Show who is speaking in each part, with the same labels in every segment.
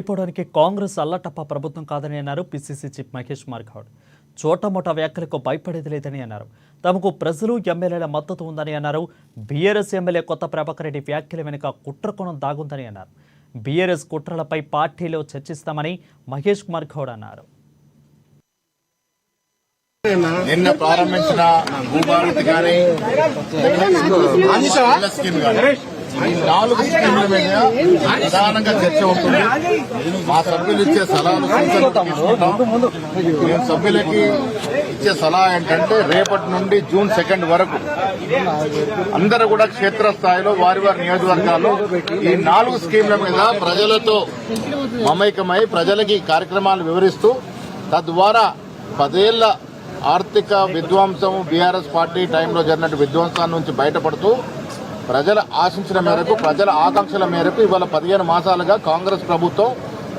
Speaker 1: అయిపోవడానికి కాంగ్రెస్ అల్లటప్ప ప్రభుత్వం కాదని అన్నారు పిసిసి చీఫ్ మహేష్ కుమార్ గౌడ్. చోటమోటా వ్యాఖ్యలకు భయపడేది లేదని అన్నారు. తమకు ప్రజలు ఎమ్మెల్యేల మద్దతు ఉందని అన్నారు. బీఆర్ఎస్ ఎమ్మెల్యే కొత్త ప్రభాకర్ రెడ్డి వ్యాఖ్యల వెనుక కుట్రకోణం దాగుందని అన్నారు. బీఆర్ఎస్ కుట్రలపై పార్టీలో చర్చిస్తామని మహేష్ కుమార్ గౌడ్ అన్నారు.
Speaker 2: నిన్న ప్రారంభించిన భూభారతి కానీ ఈ 4 స్కీముల మీద ప్రధానంగా చర్చ ఉంటుంది. మా సభ్యులు ఇచ్చే సలహాలు మేము సభ్యులకి ఇచ్చే సలహా ఏంటంటే రేపటి నుండి జూన్ 2 వరకు అందరూ కూడా క్షేత్రస్థాయిలో వారి వారి నియోజకవర్గాల్లో ఈ 4 స్కీముల మీద ప్రజలతో మమైకమై ప్రజలకి కార్యక్రమాలు వివరిస్తూ తద్వారా 10 ఏళ్ల ఆర్థిక విధ్వంసం బీఆర్ఎస్ పార్టీ టైంలో జరిగినట్టు విధ్వంసాల నుంచి బయటపడుతూ ప్రజల ఆశించిన మేరకు ప్రజల ఆకాంక్షల మేరకు ఇవాళ 15 మాసాలుగా కాంగ్రెస్ ప్రభుత్వం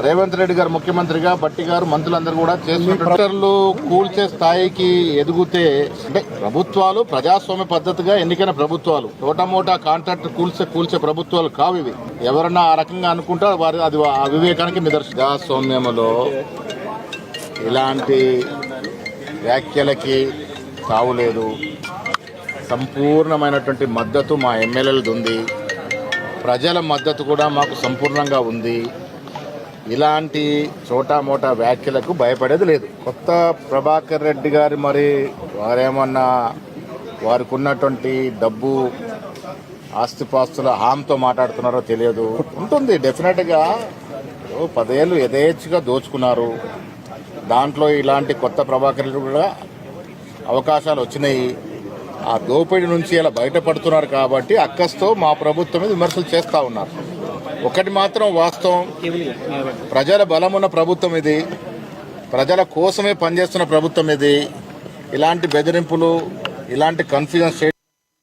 Speaker 2: రేవంత్ రెడ్డి గారు ముఖ్యమంత్రిగా బట్టి గారు మంత్రులందరూ కూడా చేస్తున్నారు. కూల్చే స్థాయికి ఎదిగితే అంటే ప్రభుత్వాలు ప్రజాస్వామ్య పద్ధతిగా ఎన్నికైన ప్రభుత్వాలు టోటమోటా కాంట్రాక్ట్ కూల్చే ప్రభుత్వాలు కావు ఇవి. ఎవరన్నా ఆ రకంగా అనుకుంటే వారి అది అవివేకానికి నిదర్శనం. ప్రజాస్వామ్యంలో ఇలాంటి వ్యాఖ్యలకి తావులేదు. సంపూర్ణమైనటువంటి మద్దతు మా ఎమ్మెల్యేలది ఉంది. ప్రజల మద్దతు కూడా మాకు సంపూర్ణంగా ఉంది. ఇలాంటి చోటామోటా వ్యాఖ్యలకు భయపడేది లేదు. కొత్త ప్రభాకర్ రెడ్డి గారు మరి వారేమన్నా వారికి ఉన్నటువంటి డబ్బు ఆస్తిపాస్తుల హామీతో మాట్లాడుతున్నారో తెలియదు. ఉంటుంది డెఫినెట్గా 10 ఏళ్ళు యథేచ్ఛగా దోచుకున్నారు. దాంట్లో ఇలాంటి కొత్త ప్రభాకర్ రెడ్డి కూడా అవకాశాలు వచ్చినాయి. ఆ దోపిడీ నుంచి ఇలా బయటపడుతున్నారు కాబట్టి అక్కస్తో మా ప్రభుత్వం మీద విమర్శలు చేస్తూ ఉన్నారు. ఒకటి మాత్రం వాస్తవం, ప్రజల బలమున్న ప్రభుత్వం ఇది, ప్రజల కోసమే పనిచేస్తున్న ప్రభుత్వం ఇది. ఇలాంటి బెదిరింపులు ఇలాంటి కన్ఫ్యూజన్